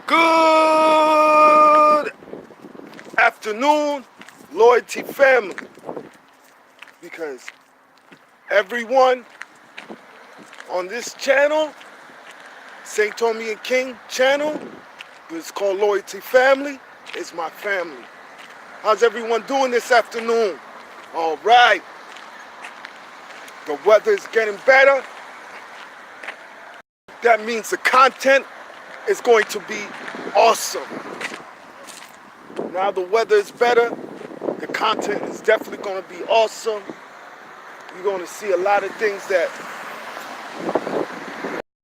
Good afternoon, Loyalty family, because everyone on this channel, St. Tommy and King channel, it's called Loyalty Family, is my family. How's everyone doing this afternoon? All right, the weather is getting better. That means the content is going to be awesome. Now the weather is better, the content is definitely going to be awesome. You're going to see a lot of things that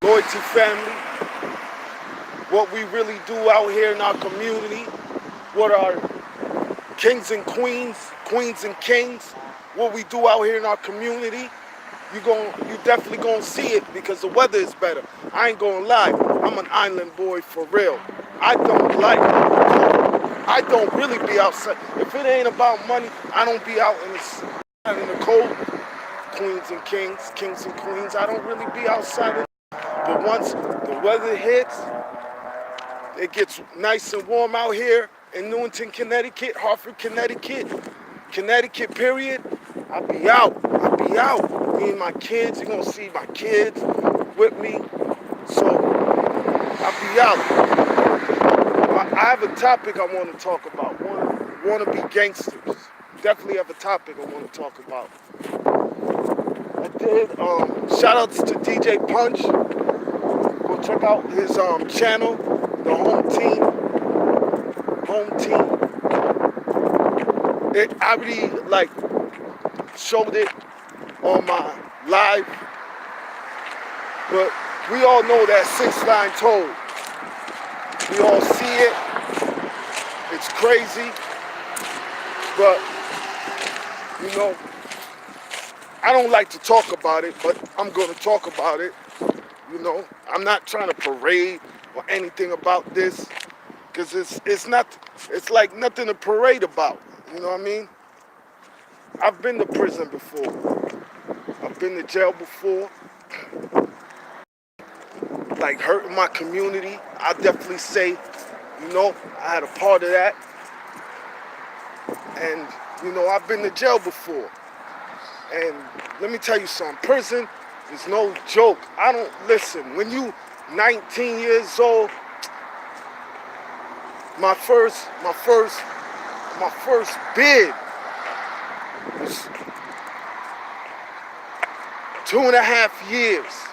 Loyalty family, what we really do out here in our community, what our kings and queens, queens and kings, what we do out here in our community, you definitely gonna see it because the weather is better. I ain't gonna lie, I'm an island boy for real. I don't really be outside. If it ain't about money, I don't be out in the cold. Queens and kings, kings and queens, I don't really be outside. But once the weather hits, it gets nice and warm out here in Newington, Connecticut, Hartford, Connecticut, period. I'll be out. Me and my kids, you're gonna see my kids with me. So I'll be out. I have a topic I want to talk about. Want to be gangsters. Definitely have a topic I want to talk about. I did shout outs to DJ Punch. Go check out his channel, the Home Team. I really showed it on my live, but we all know that 6 line told. We all see it. It's crazy, but I don't like to talk about it, but I'm gonna talk about it. I'm not trying to parade or anything about this, because it's like nothing to parade about. You know what I mean? I've been to prison before. I've been to jail before. Like hurting my community. I definitely say, I had a part of that. And, I've been to jail before. And let me tell you something, prison is no joke. Listen, when you 19 years old, my first bid was 2.5 years.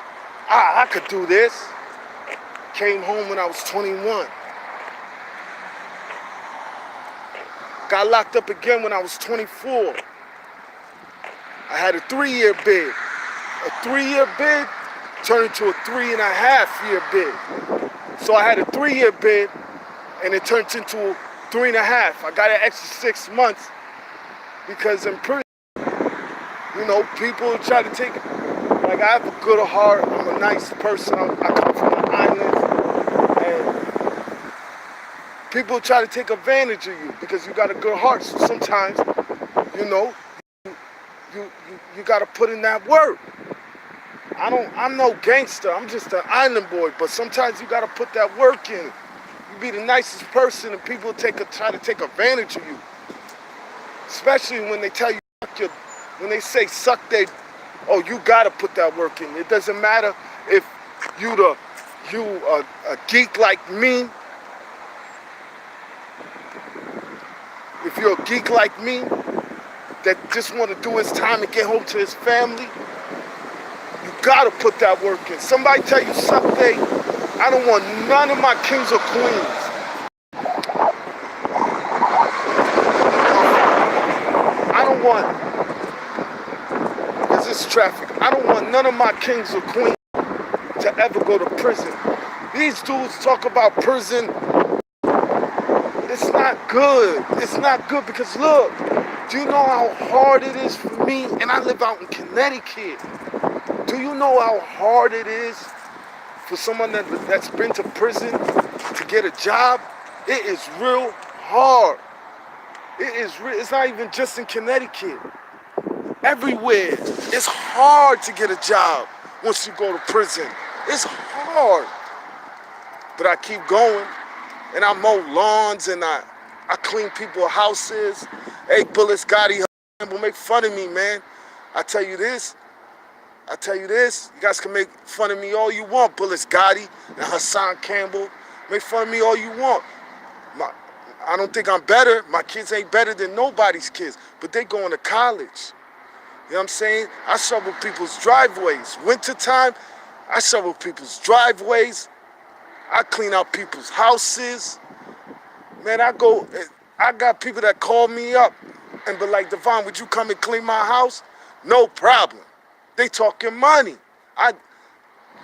I could do this. Came home when I was 21. Got locked up again when I was 24. I had a 3-year bid. A 3-year bid turned into a 3.5-year bid. So I had a 3-year bid and it turned into 3.5. I got an extra 6 months because in prison, people try to take, I have a good heart, I'm a nice person, I come from an island, and people try to take advantage of you because you got a good heart. So sometimes, you got to put in that work. I'm no gangster, I'm just an island boy, but sometimes you got to put that work in. You be the nicest person and people try to take advantage of you. Especially when they tell you, when they say suck they, you got to put that work in. It doesn't matter if you a geek like me. If you're a geek like me that just want to do his time and get home to his family, you gotta put that work in. Somebody tell you something, I don't want none of my kings or queens. I don't want, because it's traffic, I don't want none of my kings or queens to ever go to prison. These dudes talk about prison. It's not good. It's not good because look, do you know how hard it is for me? And I live out in Connecticut. Do you know how hard it is for someone that's been to prison to get a job? It is real hard. It's not even just in Connecticut. Everywhere. It's hard to get a job once you go to prison. It's hard. But I keep going. and I mow lawns, and I clean people's houses. Hey, Bullets Gotti will make fun of me, man. I tell you this, you guys can make fun of me all you want, Bullets Gotti and Hassan Campbell. Make fun of me all you want. I don't think I'm better. My kids ain't better than nobody's kids, but they going to college. You know what I'm saying? I shovel people's driveways. Wintertime, I shovel people's driveways. I clean out people's houses. Man, I got people that call me up and be like, Devon, would you come and clean my house? No problem. They talking money.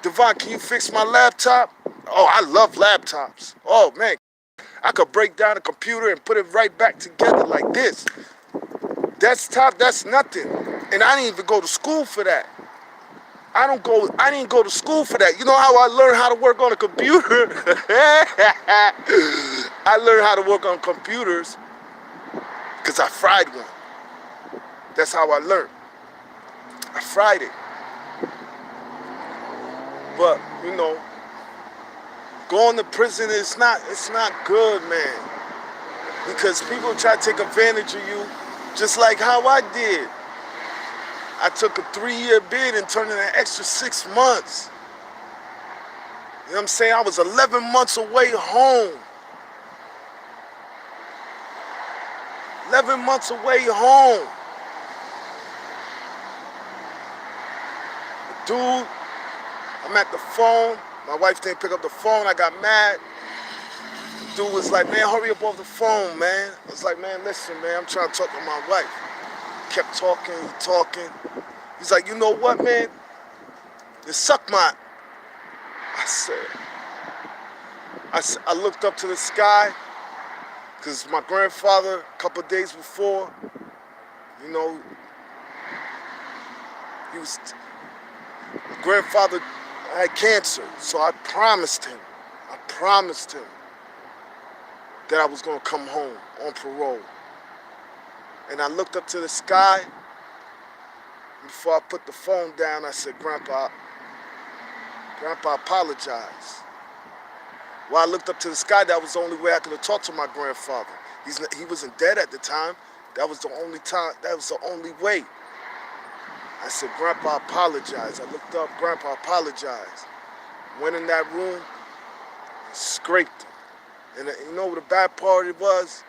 Devon, can you fix my laptop? Oh, I love laptops. Oh, man, I could break down a computer and put it right back together like this. Desktop, that's nothing. And I didn't even go to school for that. I didn't go to school for that. You know how I learned how to work on a computer? I learned how to work on computers because I fried one. That's how I learned. I fried it. But, you know, going to prison is not good, man. Because people try to take advantage of you just like how I did. I took a 3-year bid and turned in an extra 6 months. You know what I'm saying? I was 11 months away home. 11 months away home. Dude, I'm at the phone. My wife didn't pick up the phone. I got mad. The dude was like, man, hurry up off the phone, man. I was like, man, listen, man, I'm trying to talk to my wife. Kept talking. He's like, you know what, man? You suck my... I looked up to the sky, because my grandfather, a couple of days before, you know, my grandfather had cancer, so I promised him that I was going to come home on parole. And I looked up to the sky. Before I put the phone down, I said, Grandpa, apologize. While I looked up to the sky, that was the only way I could have talked to my grandfather. He wasn't dead at the time. That was the only way. I said, Grandpa, apologize. I looked up, Grandpa, apologize. Went in that room, scraped him. And you know what the bad part it was?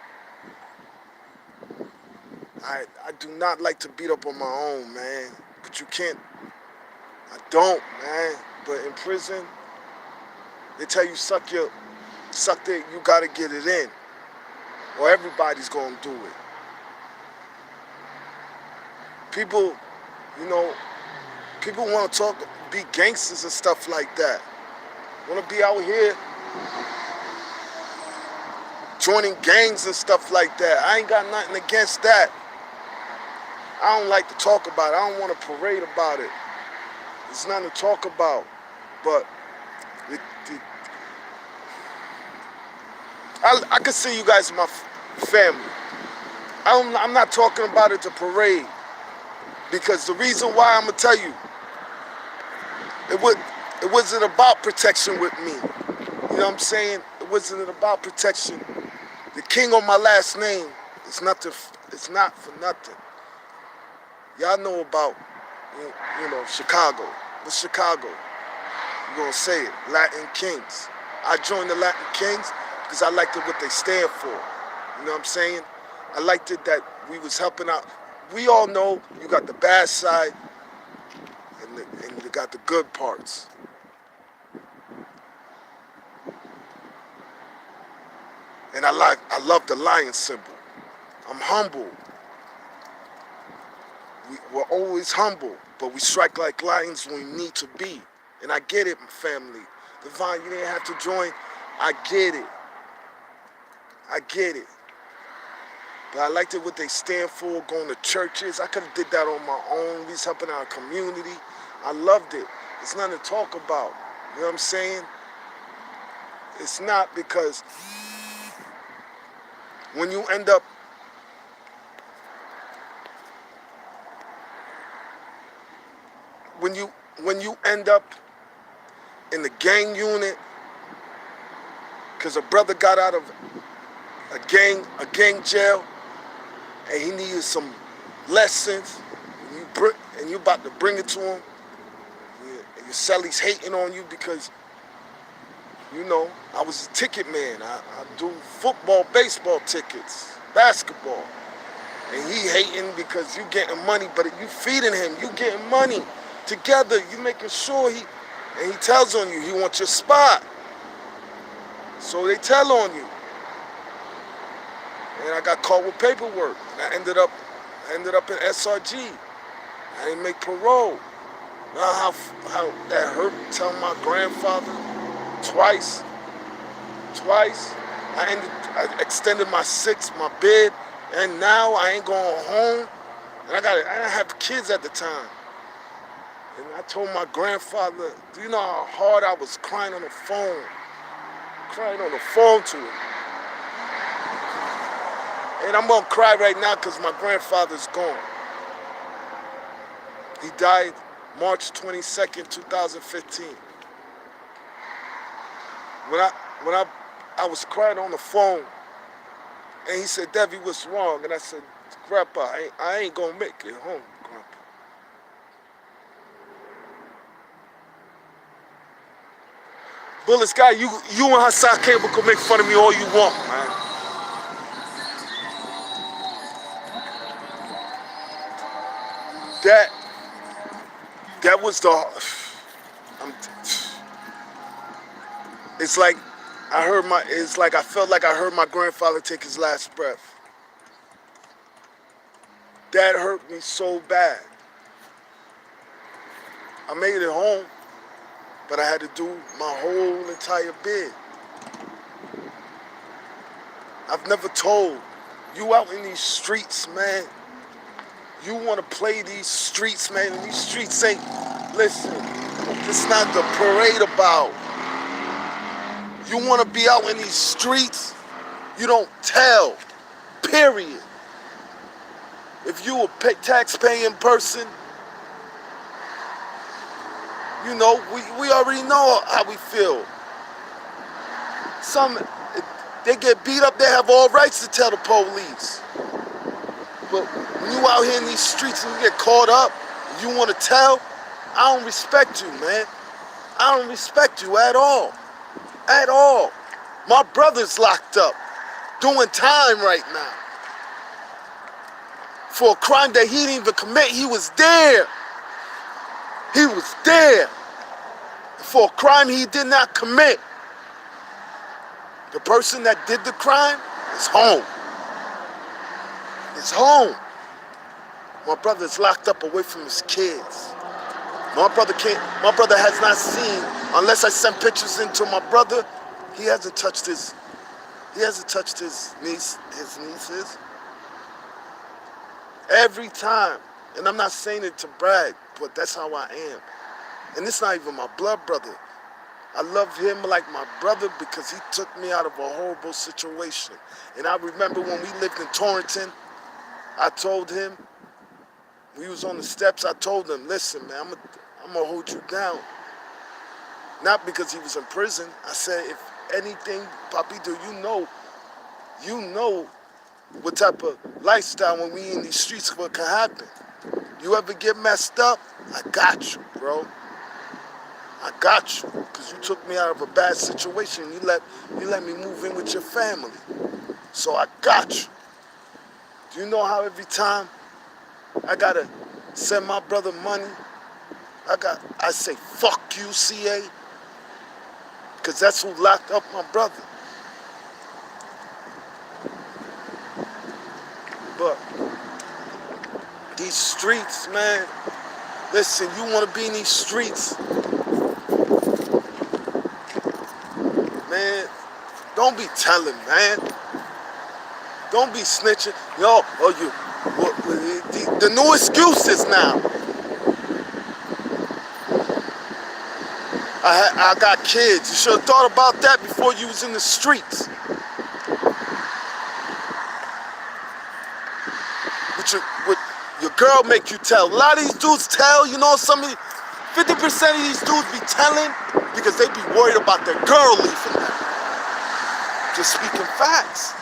I do not like to beat up on my own, man. But you can't. I don't, man. But in prison, they tell you suck it, you gotta get it in. Or everybody's gonna do it. People, you know, people wanna be gangsters and stuff like that. Wanna be out here joining gangs and stuff like that. I ain't got nothing against that. I don't like to talk about it. I don't want to parade about it. There's nothing to talk about. But I can see you guys in my family. I'm not talking about it to parade. Because the reason why, I'm going to tell you, it wasn't about protection with me. You know what I'm saying? It wasn't about protection. The king on my last name is nothing. It's not for nothing. Y'all know about, you know, Chicago. What's Chicago? You're going to say it. Latin Kings. I joined the Latin Kings because I liked what they stand for. You know what I'm saying? I liked it that we was helping out. We all know you got the bad side and you got the good parts. And I love the lion symbol. I'm humble. We're always humble, but we strike like lions when we need to be. And I get it, family. Devon, you didn't have to join. I get it. But I liked it what they stand for, going to churches. I could have did that on my own. We was helping our community. I loved it. It's nothing to talk about. You know what I'm saying? It's not, because when you end up when you end up in the gang unit, because a brother got out of a gang jail, and he needed some lessons, and you about to bring it to him. And your celly's hating on you because, you know, I was a ticket man. I do football, baseball tickets, basketball. And he hating because you getting money, but you feeding him, you getting money. Together, you making sure and he tells on you, he wants your spot. So they tell on you. And I got caught with paperwork. And I ended up in SRG. I didn't make parole. Now how that hurt, telling my grandfather twice. I extended my bid, and now I ain't going home. And I didn't have kids at the time. And I told my grandfather, do you know how hard I was crying on the phone? Crying on the phone to him. And I'm gonna cry right now because my grandfather's gone. He died March 22nd, 2015. When I was crying on the phone, and he said, Debbie, what's wrong? And I said, Grandpa, I ain't gonna make it home, Grandpa. Bullets guy, you and Hassan Cable can make fun of me all you want, man. That was it's like I felt like I heard my grandfather take his last breath. That hurt me so bad. I made it home, but I had to do my whole entire bid. I've never told you out in these streets, man. You want to play these streets, man. And these streets ain't, listen, it's not the parade about. You want to be out in these streets, you don't tell, period. If you a tax-paying person, you know, we already know how we feel. If they get beat up, they have all rights to tell the police. But when you out here in these streets and you get caught up, you want to tell, I don't respect you, man. I don't respect you at all. At all. My brother's locked up, doing time right now. For a crime that he didn't even commit, he was there. He was there. For a crime he did not commit. The person that did the crime is home. Is home. My brother's locked up away from his kids. My brother has not seen, unless I sent pictures into my brother, he hasn't touched his nieces. Every time. And I'm not saying it to brag, but that's how I am. And it's not even my blood brother. I love him like my brother because he took me out of a horrible situation. And I remember when we lived in Torrington, I told him, we was on the steps, I told him, listen, man, I'm gonna hold you down. Not because he was in prison. I said, if anything, Papito, you know what type of lifestyle when we in these streets, what can happen. You ever get messed up? I got you, bro. I got you, because you took me out of a bad situation. You let me move in with your family. So I got you. Do you know how every time I gotta send my brother money, I say, fuck you, CA, because that's who locked up my brother. But these streets, man, listen, you want to be in these streets, man, don't be telling, man. Don't be snitching. Yo, the new excuses now. I got kids. You should have thought about that before you was in the streets. What your girl make you tell. A lot of these dudes tell, you know, 50% of these dudes be telling because they be worried about their girl leaving them. just speaking facts.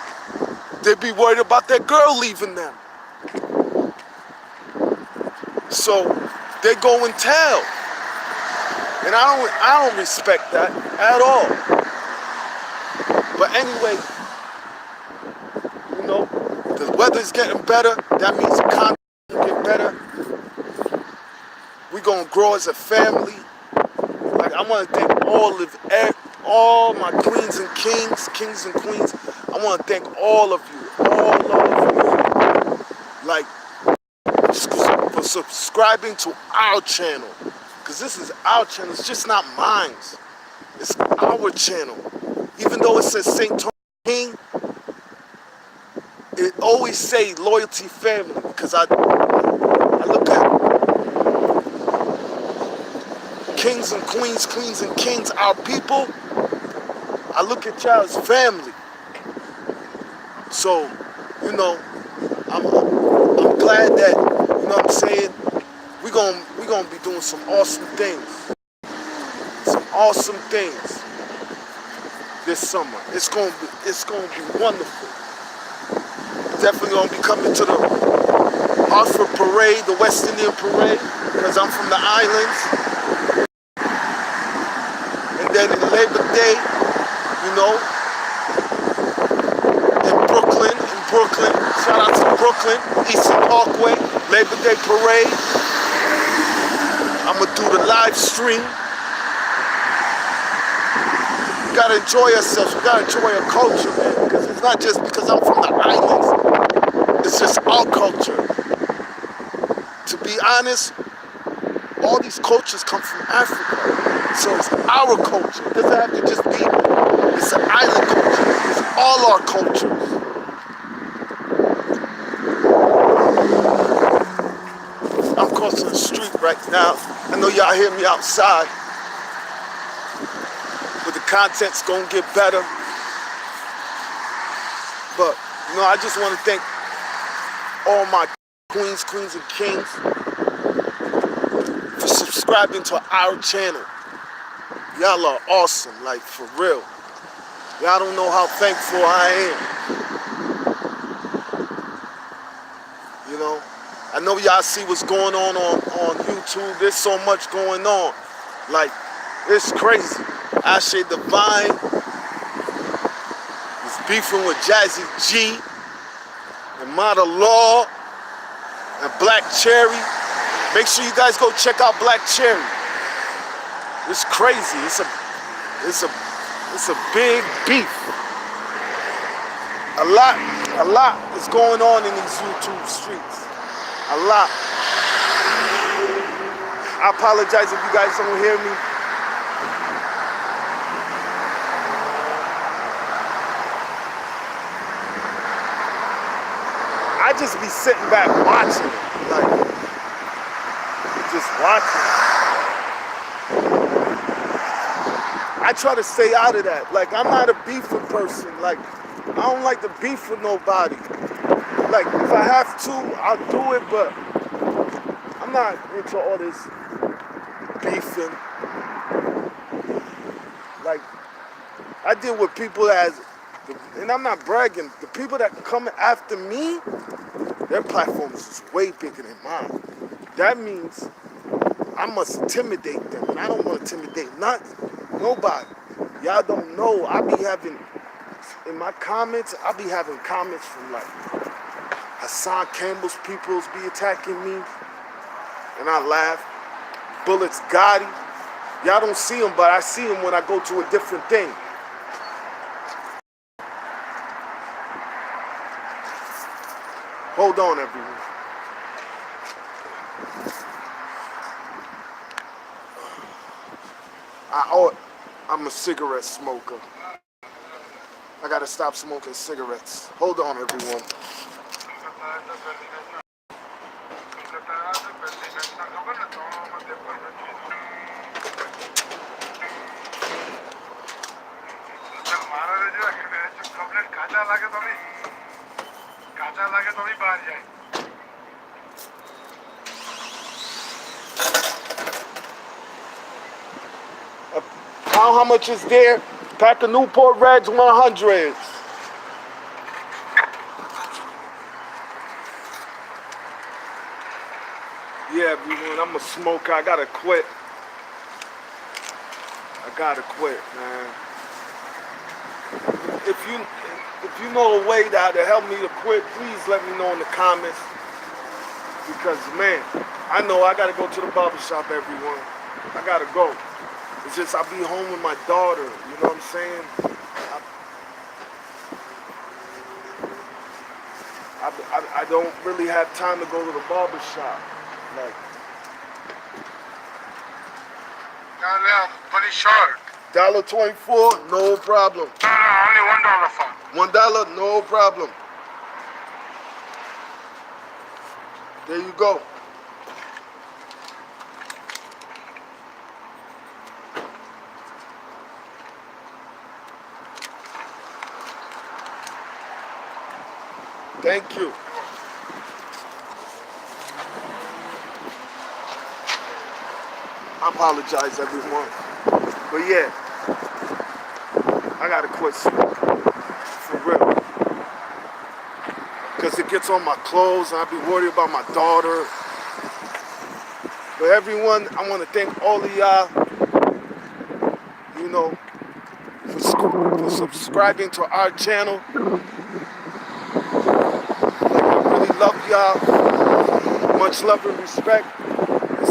They be worried about their girl leaving them. So they go and tell. And I don't respect that at all. But anyway, you know, the weather's getting better. That means the content will get better. We're gonna grow as a family. Like, I want to thank all my queens and kings and queens. I want to thank all of you, like, for subscribing to our channel. Because this is our channel, it's just not mine. It's our channel. Even though it says St. Tony King, it always say Loyalty Family. Because I look at kings and kings, our people. I look at y'all as family. So, you know, I'm glad that, you know what I'm saying, we're gonna be doing some awesome things. Some awesome things this summer. It's gonna be wonderful. Definitely gonna be coming to the Hartford Parade, the West Indian Parade, because I'm from the islands. And then in Labor Day, you know, in Brooklyn, shout out to Brooklyn, Eastern Parkway, Labor Day Parade. I'm gonna do the live stream. We gotta enjoy ourselves, we gotta enjoy our culture, man, because it's not just because I'm from the islands, it's just our culture. To be honest, all these cultures come from Africa, so it's our culture. It doesn't have to just be, it's an island culture, it's all our cultures. I'm crossing the street right now. I know y'all hear me outside, but the content's gonna get better. But, you know, I just want to thank all my queens and kings for subscribing to our channel. Y'all are awesome, like, for real. Y'all don't know how thankful I am. You know, I know y'all see what's going on YouTube. There's so much going on. Like, it's crazy. Ashe Divine is beefing with Jazzy G and Mata Law and Black Cherry. Make sure you guys go check out Black Cherry. It's crazy. It's a big beef. A lot is going on in these YouTube streets. A lot. I apologize if you guys don't hear me. I just be sitting back watching it, like, just watching it. I try to stay out of that. Like, I'm not a beefing person. Like, I don't like to beef with nobody. Like, if I have to, I'll do it, but I'm not into all this beefing. Like, I deal with people and I'm not bragging, the people that come after me, their platforms is way bigger than mine. That means I must intimidate them, and I don't want to intimidate nobody. Y'all don't know, in my comments, I be having comments from, like, Hassan Campbell's peoples be attacking me, and I laugh. Bullets Gotti, y'all don't see him, but I see him when I go to a different thing. Hold on, everyone. I'm a cigarette smoker. I gotta stop smoking cigarettes. Hold on, everyone. How much is there? Pack of Newport Reds 100s. Yeah, everyone, I'm a smoker. I gotta quit. I gotta quit, man. If you know a way that to help me to quit, please let me know in the comments. Because, man, I know I gotta go to the barbershop, everyone. I gotta go. It's just I'll be home with my daughter, you know what I'm saying? I don't really have time to go to the barbershop. Like, Pretty short. $1.24, no problem. No, only $1 phone. $1, no problem. There you go. Thank you. I apologize, everyone. But yeah, I gotta quit smoking. For real. Because it gets on my clothes and I be worried about my daughter. But everyone, I want to thank all of y'all, you know, for subscribing to our channel. Like, I really love y'all. Much love and respect. And